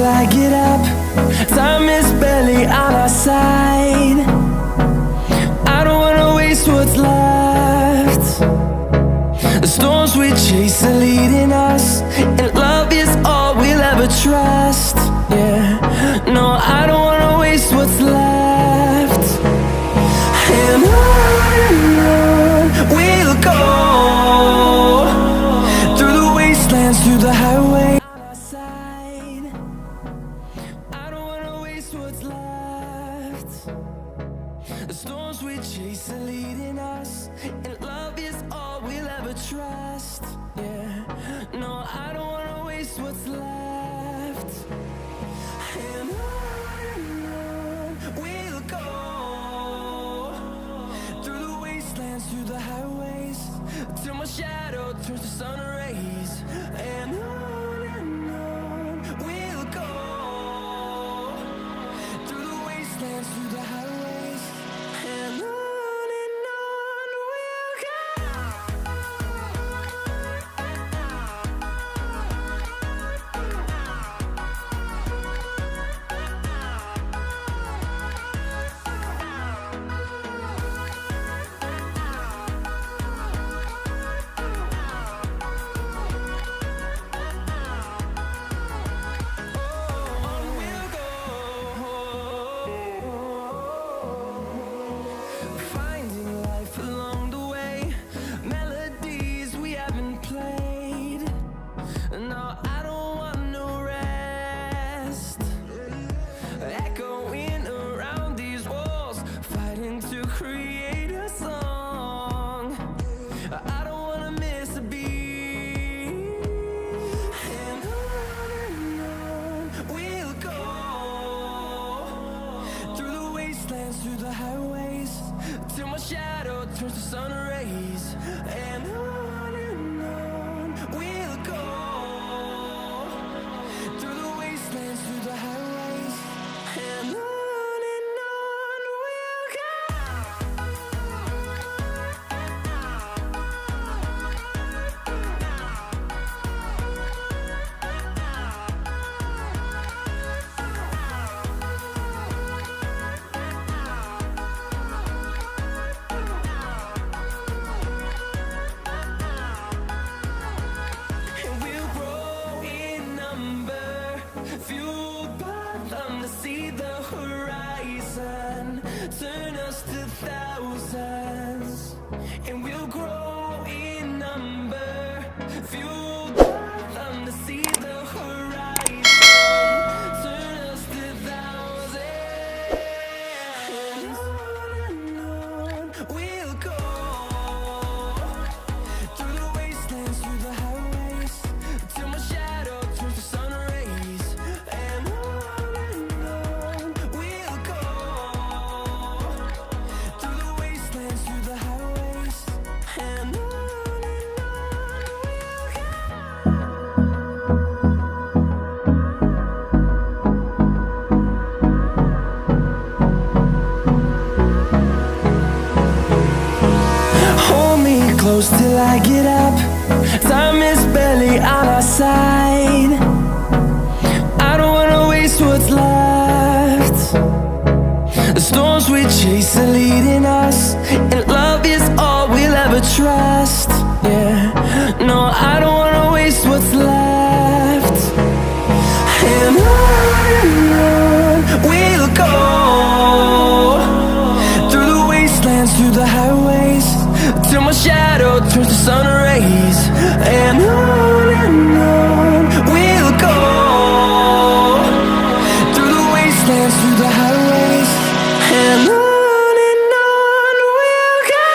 till I get up. Time is barely on our side. I don't wanna waste what's left. The storms we chase are leading us, and love is all we'll ever trust. Yeah, no, I don't wanna waste what's left. And on we'll go, through the wastelands, through the highway. I don't wanna waste what's left. The storms we chase are leading us, and love is all we'll ever trust. Yeah, no, I don't wanna waste what's left. And on we'll go, through the wastelands, through the highways, till my shadow turns to sun rays. And on we'll go, through the wastelands, through the highways. And on we'll go. Finding life along the way, melodies we haven't played. No, I don't want no rest. Echoing around these walls, fighting to create a song. I don't wanna miss a beat. And on we'll go, through the wastelands, through the highways, till my shadow turns to sun rays. And on we'll go, through the wastelands, through the highways. And on we'll go. And we'll grow in number, fueled by them to see the horizon, turn us to thousands. And we'll grow in number, fueled by them to see the horizon, turn us to thousands. And on we'll go, through the wastelands, through the highways, till my shadow turns to sun rays. And on we'll go, through the wastelands, through the highways. And on we'll go. Hold me close till I get up. Time is barely on our side. I don't wanna waste what's left. The storms we chase are leading us, and love is all we'll ever trust. Yeah, no, I don't wanna waste what's left. And on we'll go, through the wastelands, through the highways, till my shadow turns to sun rays. And on we'll go, through the wastelands, through the highways. And on we'll go.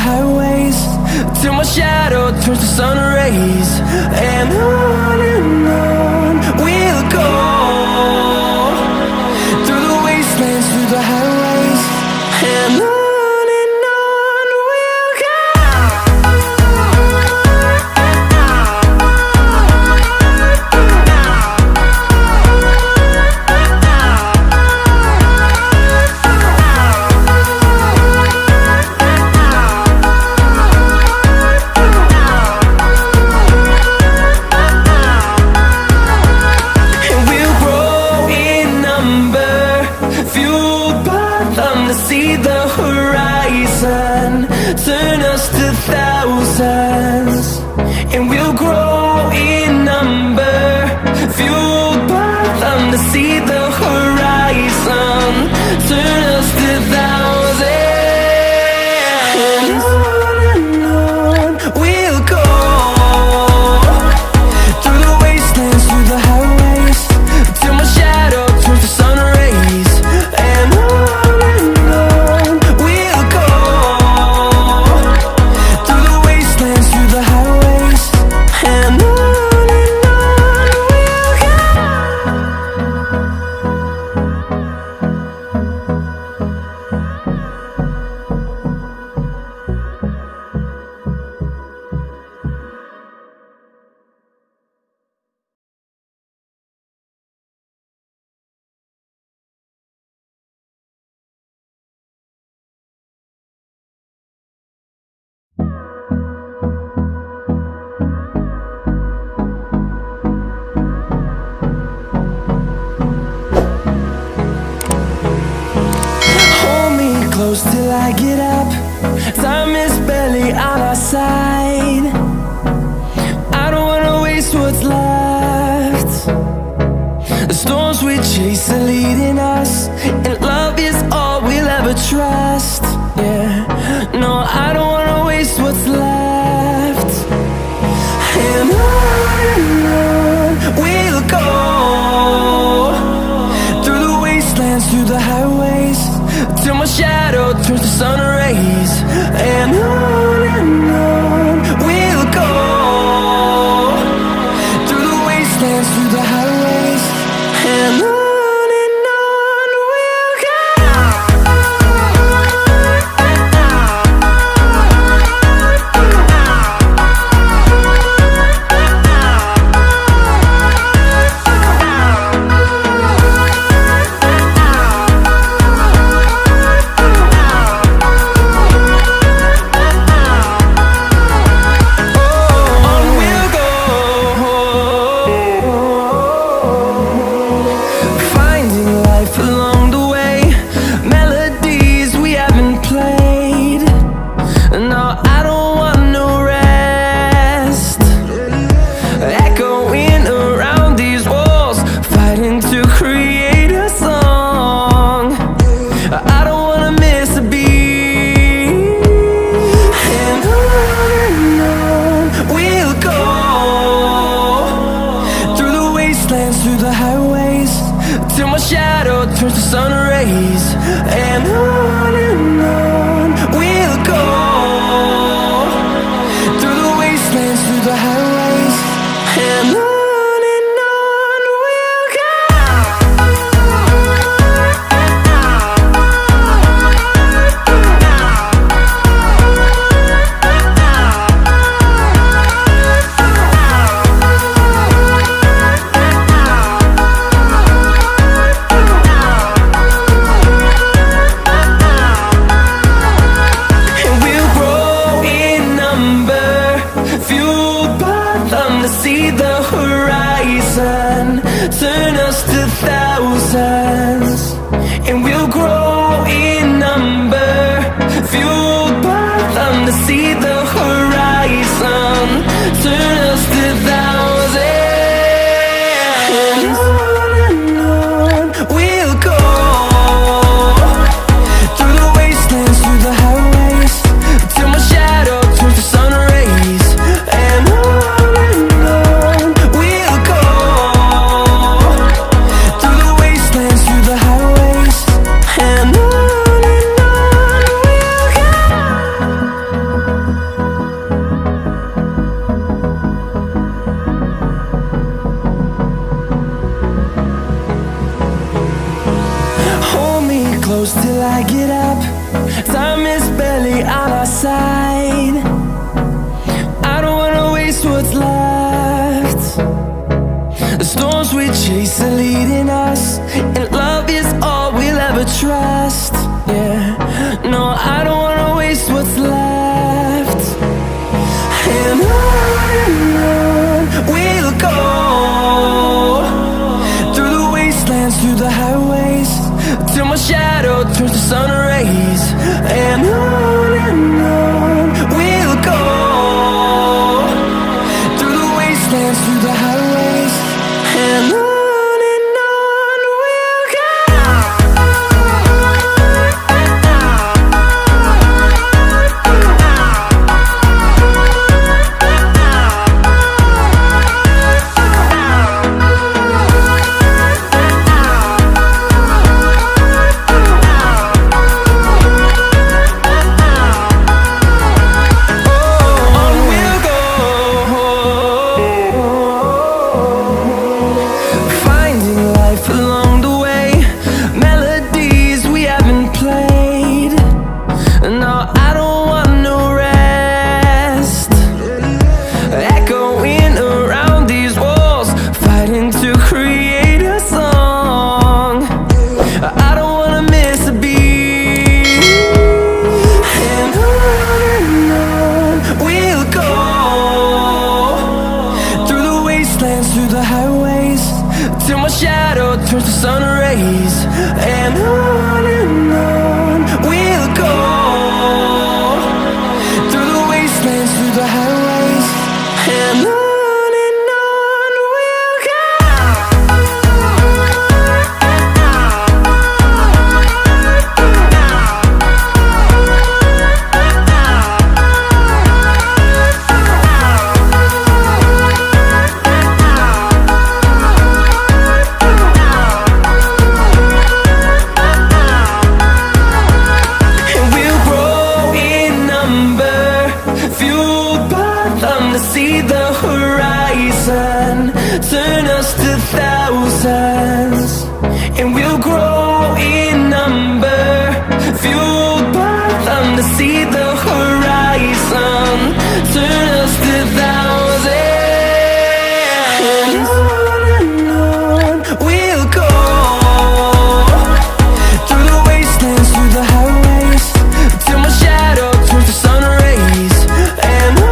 highways, till my shadow turns to sun rays. And on we'll go, through the wastelands, through the highways. And on we'll go. See the horizon, turn us to thousands, and we'll grow in number, fueled by them to see the horizon, turn us to thousands, and on we'll go, through the wastelands, through the highways, till my shadow turns to sun rays. And close till I get up, time is barely on our side. I don't wanna waste what's left. The storms we chase are leading us, and love is all we'll ever trust. Yeah, no, I don't wanna waste what's left. And on we'll go, through the wastelands, through the highways, till my shadow turns to sun rays. And on we'll go, through the wastelands, through the highways. And on we'll go. storms we chase are leading us, and love is all we'll ever trust. Yeah, no, I don't wanna waste what's left. And on we'll go, through the wastelands, through the highways, till my shadow turns to sun rays. And on we'll go, through the wastelands, through the highways, and on. Through the highways, till my shadow turns to sun rays. And on we'll go, through the wastelands, through the highways, and on. See the horizon turn us to thousands, and we'll grow in number, fueled by them to see the horizon turn us to thousands. And on we'll go, through the wastelands, through the highways, till my shadow turns to sun rays. And on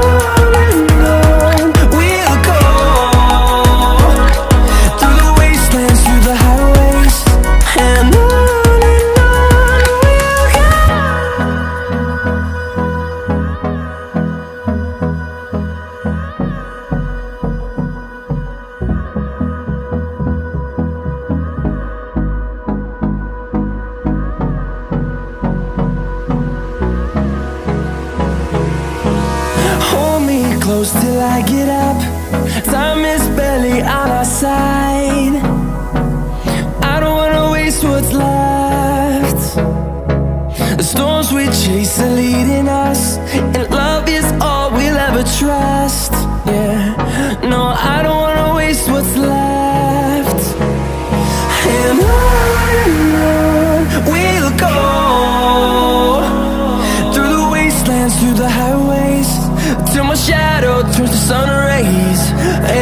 close till I get up. Time is barely on our side. I don't wanna waste what's left. The storms we chase are leading us, and love is all we'll ever trust. Yeah, no, I don't wanna waste what's left. And on we'll go, through the wastelands, through the highways, till my shadow turns to sun rays.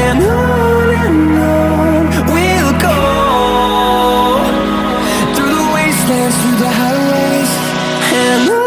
And on we'll go, through the wastelands, through the highways, and on.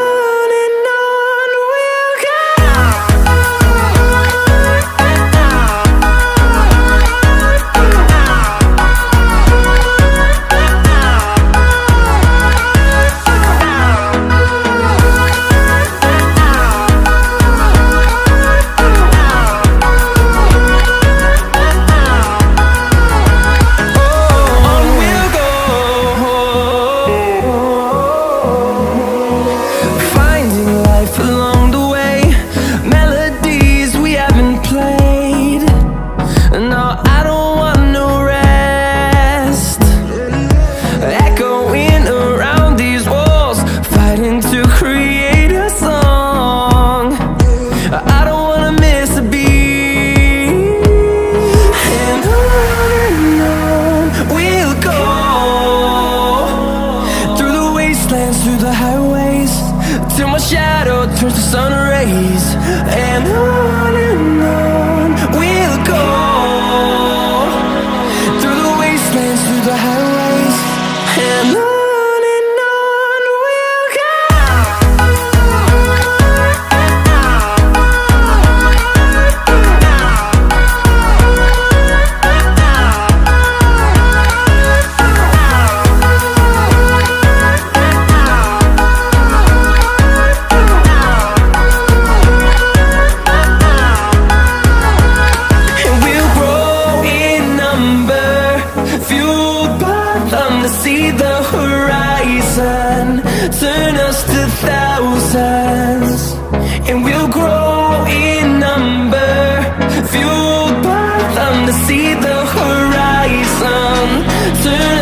grow in number, fueled by them to see the horizon. Turn